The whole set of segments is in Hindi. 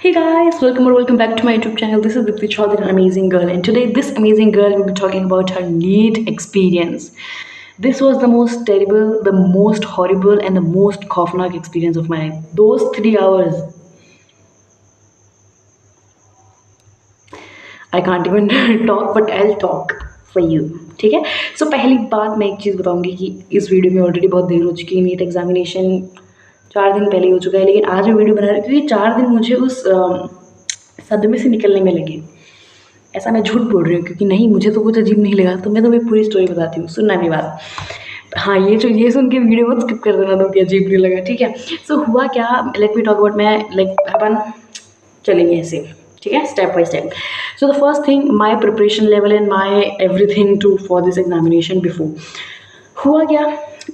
Hey guys, welcome or welcome back to my YouTube channel. This is Dipti Chaudhary, an amazing girl, and today this amazing girl will be talking about her NEET experience. This was the most terrible, the most horrible, and the most khofnak experience of my life. Those 3 hours, I can't even talk, but I'll talk for you. ठीक है. सो पहली बात मैं एक चीज़ बताऊंगी कि इस वीडियो में ऑलरेडी बहुत देर हो चुकी है. नीट एग्जामिनेशन 4 दिन पहले हो चुका है, लेकिन आज मैं वीडियो बना रही हूँ क्योंकि 4 दिन मुझे उस सदमे से निकलने में लगे. ऐसा मैं झूठ बोल रही हूँ क्योंकि नहीं, मुझे तो कुछ अजीब नहीं लगा. तो मैं तुम्हें पूरी स्टोरी बताती हूँ, सुनना मेरी बात. हाँ, ये सुन के वीडियो बहुत स्किप कर देना, तो कि अजीब नहीं लगा. ठीक है. सो हुआ क्या, लेट मी टॉक अबाउट. मैं अपन चलेंगे ऐसे, ठीक है, step by step. So the first thing, my preparation level and my everything to for this examination before. हुआ क्या,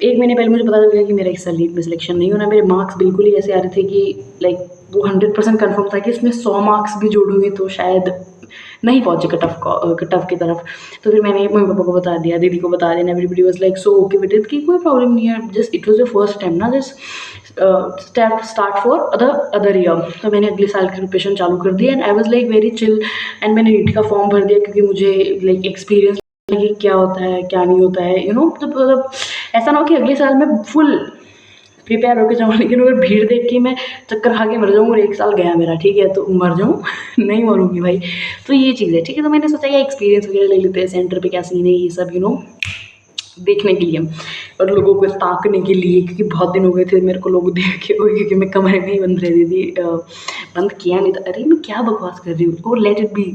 1 महीने पहले मुझे पता चल गया कि मेरा इस साल नीट में सिलेक्शन नहीं होना. मेरे मार्क्स बिल्कुल ही ऐसे आ रहे थे कि वो 100% कन्फर्म था कि इसमें 100 मार्क्स भी जोड़ूंगी तो शायद नहीं पहुँचे कट ऑफ की तरफ. तो फिर मैंने मम्मी पापा को बता दिया, दीदी को बता दिया. Everybody was like so okay with it कि कोई प्रॉब्लम नहीं है, just it was your first time ना, just start for other year. तो मैंने अगले साल की प्रिपरेशन चालू कर दी and I was like very chill. And मैंने नीट का फॉर्म भर दिया क्योंकि मुझे एक्सपीरियंस कि क्या होता है क्या नहीं होता है, मतलब ऐसा ना हो कि अगले साल मैं फुल प्रिपेयर होकर जाऊँ, लेकिन अगर भीड़ देख के मैं चक्कर खा के मर जाऊँ और 1 साल गया मेरा, ठीक है, तो मर जाऊँ नहीं मरूँगी भाई. तो ये चीज़ है, ठीक है. तो मैंने सोचा कि एक्सपीरियंस वगैरह ले लेते हैं, सेंटर पे क्या सीन है ये सब देखने के लिए और लोगों को ताकने के लिए, क्योंकि बहुत दिन हो गए थे मेरे को लोग देख के हुए, क्योंकि मैं कमरे में ही बंद रहती थी. बंद किया नहीं था. अरे मैं क्या बकवास कर रही हूँ, और लेट इट बी.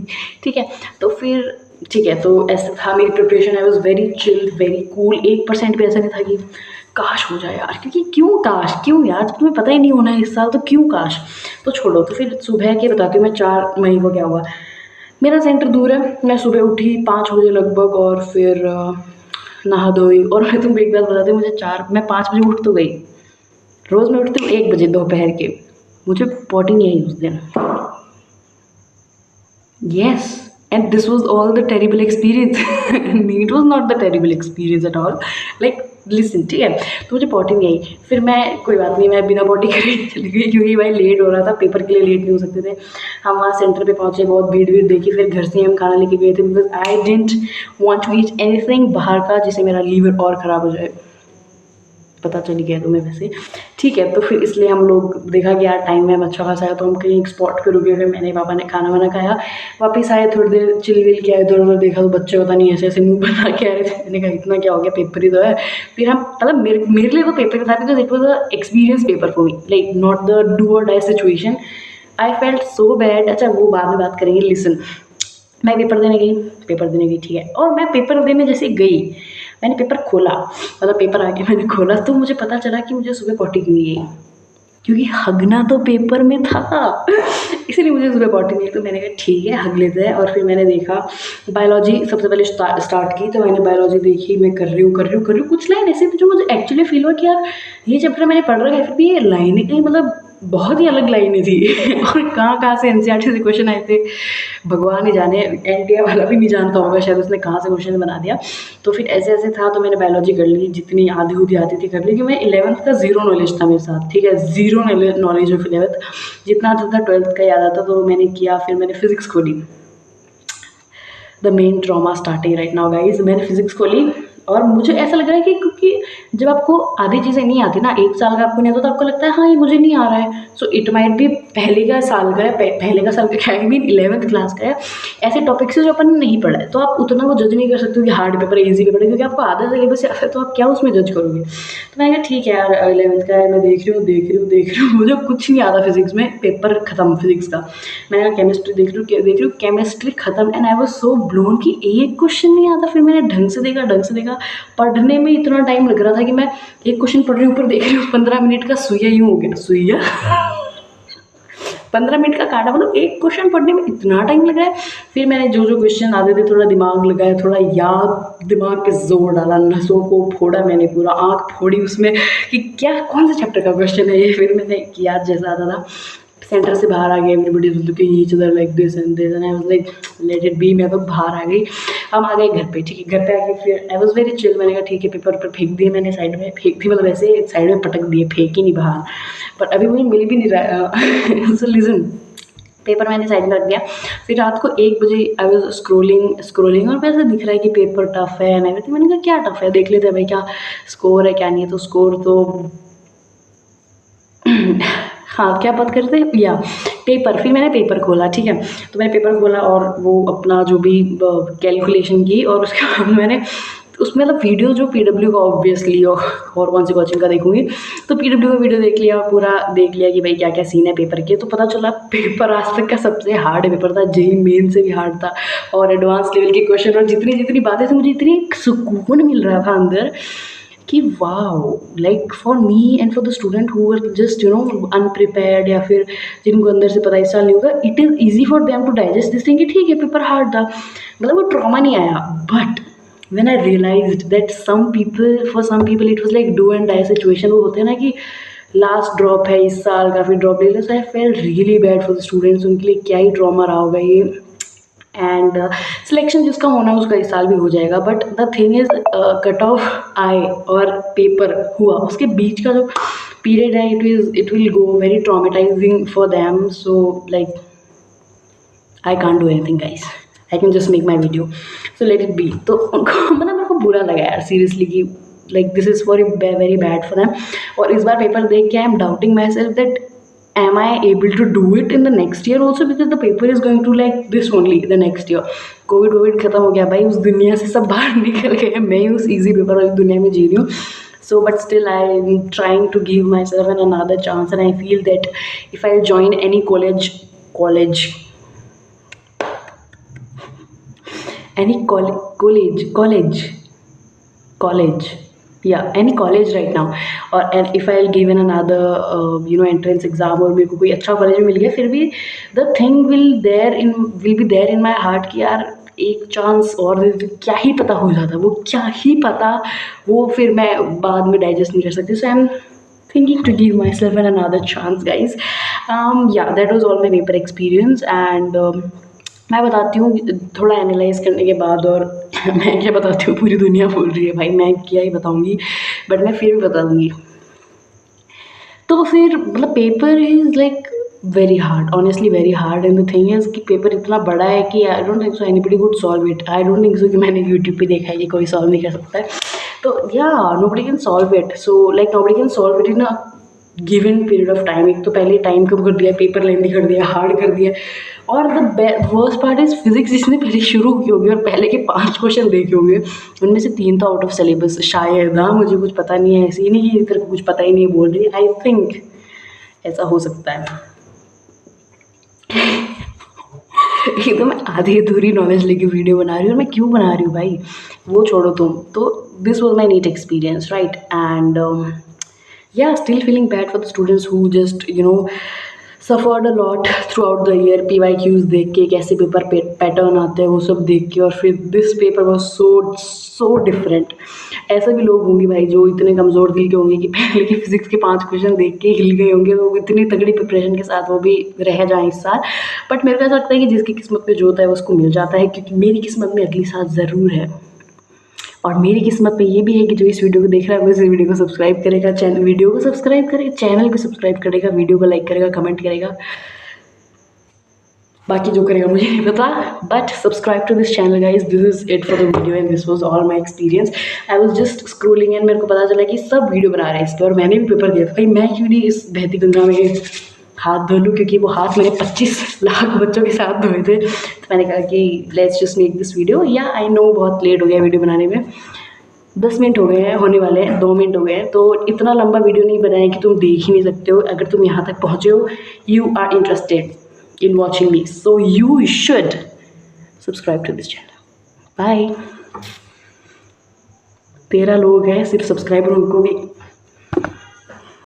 ठीक है. तो फिर ठीक है, तो ऐसा था मेरी preparation. I was very chill, very cool. 1% भी ऐसा नहीं था कि काश हो जाए यार, क्योंकि क्यों यार, जब तुम्हें पता ही नहीं होना है इस साल तो क्यों काश. तो छोड़ो. तो फिर सुबह के बताती हूँ मैं 4 मई को क्या हुआ. मेरा सेंटर दूर है. मैं सुबह उठी 5 बजे लगभग और फिर नहा धोई. और मैं तुमको एक बात बताती हूँ, मैं 5 बजे उठ तो गई. रोज़ मैं उठती हूँ 1 बजे दोपहर के. मुझे पॉटी नहीं आई उस दिन. Yes, and this was all the terrible experience. It was not the terrible experience at all. Listen, ठीक है. तो मुझे पॉटी नहीं आई. फिर मैं, कोई बात नहीं, मैं बिना पॉटी करे चली गई क्योंकि भाई लेट हो रहा था, पेपर के लिए लेट नहीं हो सकते थे. हम वहाँ सेंटर पे पहुँचे, बहुत भीड़ देखी. फिर घर से हम खाना लेके गए थे because I didn't want to eat anything बाहर का जिससे मेरा लीवर और ख़राब हो जाए. पता चल गया तुम्हें वैसे, ठीक है. तो फिर इसलिए हम लोग देखा कि यार टाइम है अच्छा खासा है, तो हम कहीं एक स्पॉट पे रुके. फिर मैंने पापा ने खाना वाना खाया, वापस आए, थोड़ी देर चिल विल किया, इधर उधर देखा तो बच्चे पता नहीं ऐसे ऐसे मुंह बना के आ रहे थे. मैंने कहा इतना क्या हो गया, पेपर ही तो है. फिर हम, मतलब मेरे लिए तो पेपर था because it was a experience paper for me, not the do और die situation. I felt so bad. अच्छा, वो बाद में बात करेंगे. लिसन, मैं पेपर देने गई, ठीक है. और मैं पेपर देने जैसे गई, मैंने पेपर खोला, मतलब पेपर आके मैंने खोला, तो मुझे पता चला कि मुझे सुबह पॉटी क्यों नहीं आई, क्योंकि हगना तो पेपर में था. इसीलिए मुझे सुबह पॉटी नहीं आई. तो मैंने कहा ठीक है, हग लेते हैं. और फिर मैंने देखा बायोलॉजी सबसे पहले स्टार्ट की. तो मैंने बायोलॉजी देखी, मैं कर रही हूँ. कुछ लाइन ऐसी थी जो मुझे एक्चुअली फील हुआ कि यार ये चैप्टर मैंने पढ़ रखा है, फिर भी ये लाइनें कहीं मतलब बहुत ही अलग लाइनें थी. और कहाँ से एनसीईआरटी से क्वेश्चन आए थे भगवान ही जाने. एनटीए वाला भी नहीं जानता होगा शायद उसने कहाँ से क्वेश्चन बना दिया. तो फिर ऐसे ऐसे था. तो मैंने बायोलॉजी कर ली, जितनी आधी हुदी आती थी कर ली, क्योंकि मैं 11th का ज़ीरो नॉलेज था मेरे साथ, ठीक है. Zero knowledge of 11th. जितना आता था 12th का याद आता, तो मैंने किया. फिर मैंने फिजिक्स खोली. The main drama starting right now guys. मैंने फिजिक्स खोली और मुझे ऐसा लग रहा है कि क्योंकि जब आपको आधी चीज़ें नहीं आती ना, 1 साल का आपको नहीं आता, तो आपको लगता है हाँ ये मुझे नहीं आ रहा है. सो इट माइट भी पहले का साल का है, पहले का साल का क्या, आई मीन 11th क्लास का है. ऐसे टॉपिक्स जो अपन ने नहीं पढ़ा है, तो आप उतना वो जज नहीं कर सकते हो कि हार्ड पेपर है ईजी पेपर है, क्योंकि आपको आधा सिलेबस से आता है, तो आप क्या उसमें जज करोगे. तो मैंने कहा ठीक है यार, 11th का है, मैं देख रही हूँ. मुझे कुछ नहीं आता फिजिक्स में. पेपर खत्म फिजिक्स का. मैंने कहा केमिस्ट्री देख रही हूँ, केमिस्ट्री खत्म. And I was so blown कि एक क्वेश्चन नहीं आता. फिर मैंने ढंग से देखा. पढ़ने में इतना टाइम लग रहा था कि मैं एक क्वेश्चन पढ़ रही हूँ, ऊपर देख रही हूँ 15 मिनट का सुइया यूँ हो गया. सुइया 15 मिनट का काटा, मतलब एक क्वेश्चन पढ़ने में इतना टाइम लग रहा है. फिर मैंने जो क्वेश्चन आते थे थोड़ा दिमाग लगाया, थोड़ा याद, दिमाग पे जोर डाला, नसों को फोड़ा मैंने, पूरा आँख फोड़ी उसमें कि क्या कौन से चैप्टर का क्वेश्चन है ये. फिर मैंने याद जैसा आता था. सेंटर से बाहर आ गए, everybody was looking each other like this and I was like let it be. मैं तो बाहर आ गई. हम आ गए घर पे, ठीक है. घर पे आके फिर आई वाज वेरी चिल. मैंने कहा ठीक है, पेपर पर फेंक दिए मैंने, साइड में फेंक दिए, मतलब ऐसे साइड में पटक दिए, फेंक ही नहीं बाहर. बट अभी मुझे मिल भी नहीं रहा. सो लिसन, पेपर मैंने साइड में रख दिया। फिर रात को 1 बजे आई वाज स्क्रोलिंग और वैसे दिख रहा है कि पेपर टफ है एंड एवरीथिंग। मैंने कहा क्या टफ है, देख लेते हैं भाई क्या स्कोर है क्या नहीं है। तो स्कोर तो हाँ, क्या बात करते हैं या पेपर। फिर मैंने पेपर खोला, ठीक है। तो मैंने पेपर खोला और वो अपना जो भी कैलकुलेशन की और उसके बाद मैंने उसमें मतलब वीडियो जो पीडब्ल्यू का ऑब्वियसली और कौन सी कोचिंग का देखूंगी, तो पीडब्ल्यू का वीडियो देख लिया, पूरा देख लिया कि भाई क्या क्या सीन है पेपर के। तो पता चला पेपर आज तक का सबसे हार्ड पेपर था, जेई मेन से भी हार्ड था और एडवांस लेवल के क्वेश्चन और जितनी जितनी बातें थी मुझे इतनी सुकून मिल रहा था अंदर कि wow, like for me and for the student who are just unprepared या फिर जिनको अंदर से पता इस साल नहीं होगा, it is easy for them to digest this thing कि ठीक है पेपर हार्ड था, मतलब वो ट्रॉमा नहीं आया। But when I realized that for some people it was like do and die situation, वो होते हैं ना कि लास्ट ड्रॉप है इस साल का, फिर ड्रॉप ले लिया। So I fail really bad for the students, उनके लिए क्या ही ट्रॉमा रहा होगा ये। एंड सिलेक्शन जिसका होना है उसका इस साल भी हो जाएगा। But the thing is cut off आए और पेपर हुआ, उसके बीच का जो पीरियड है it will go very traumatising for them. So like I can't do anything guys, I can just make my video, so let it be. तो उनको मतलब मेरे को बुरा लगा यार सीरियसली कि like this is for very bad for them. और इस बार पेपर देख के I am doubting my self that am I able to do it in the next year also, because the paper is going to like this only the next year. Covid खत्म हो गया भाई, उस दुनिया से सब बाहर निकल गए, मैं ही उस ईजी पेपर वाली दुनिया में जी रही हूँ। So but still I am trying to give myself another chance and I feel that if I join any college any college yeah, any college right now, or and if I'll give in another entrance exam और मेरे को कोई अच्छा कॉलेज मिल गया, फिर भी the thing will be there in my heart कि यार एक चांस और दे दे, क्या ही पता हो जाता, वो क्या ही पता, वो फिर मैं बाद में डाइजेस्ट नहीं कर सकती। So I am thinking to give myself another chance guys. Yeah, that was all my paper experience and मैं बताती हूँ थोड़ा एनालाइज करने के बाद। और मैं क्या बताती हूँ, पूरी दुनिया बोल रही है भाई मैं क्या ही बताऊँगी, बट मैं फिर भी बता दूँगी। तो फिर मतलब paper is like very hard, honestly very hard. And the thing is कि पेपर इतना बड़ा है कि I don't think so anybody could solve it. I don't think so कि मैंने यूट्यूब पे देखा है कि कोई सॉल्व नहीं कर सकता है। तो या nobody can solve it, so like nobody can solve it in a given period of time. एक तो पहले टाइम कम कर दिया, पेपर लेंदी कर दिया, हार्ड कर दिया। और the worst part is physics, जिसने पहले शुरू की होगी और पहले के 5 क्वेश्चन देखे होंगे, उनमें से 3 तो आउट ऑफ सिलेबस शायद। हाँ, मुझे कुछ पता नहीं है, ऐसे ही नहीं कि तेरे को कुछ पता ही नहीं बोल रही। आई थिंक ऐसा हो सकता है। एक तो मैं आधी अधूरी नॉलेज लेके वीडियो बना रही हूँ, और मैं क्यों बना रही हूँ भाई वो छोड़ो तुम। तो this was my NEET experience right. And yeah, still feeling bad for the students who just suffered a lot throughout the year। PYQs देख के कैसे पेपर पैटर्न आते हैं वो सब देख के, और फिर this paper was so different. ऐसे भी लोग होंगे भाई जो इतने कमज़ोर दिल के होंगे कि पहले के फिजिक्स के 5 क्वेश्चन देख के हिल गए होंगे, वो इतनी तगड़ी प्रिपरेशन के साथ वो भी रह जाएँ इस साल। बट मेरे को ऐसा लगता है कि जिसकी किस्मत में जो होता है वो उसको मिल जाता है, क्योंकि मेरी किस्मत में अगली साल ज़रूर है। और मेरी किस्मत में ये भी है कि जो इस वीडियो को देख रहा है वो इस वीडियो को सब्सक्राइब करेगा, वीडियो को सब्सक्राइब करेगा, चैनल को सब्सक्राइब करेगा, वीडियो को लाइक करेगा, कमेंट करेगा। बाकी जो करेगा मुझे नहीं पता, but subscribe to this channel guys. This is it for the video and this was all my experience. I was just scrolling and मेरे को पता चला कि सब वीडियो बना रहे हैं इसके, और मैंने भी पेपर दिया था। भाई मैं क्यों नहीं इस बहती गंगा में हाथ धो लूँ, क्योंकि वो हाथ मैंने 25 लाख बच्चों के साथ धोए थे। तो मैंने कहा कि let's just make this video. या आई नो बहुत लेट हो गया वीडियो बनाने में, 10 मिनट हो गए हैं, होने वाले हैं 2 मिनट हो गए हैं। तो इतना लंबा वीडियो नहीं बनाया कि तुम देख ही नहीं सकते हो। अगर तुम यहाँ तक पहुँचे हो, you are interested in watching me, so you should subscribe to this channel. Bye. 13 लोग हैं सिर्फ सब्सक्राइबर, उनको भी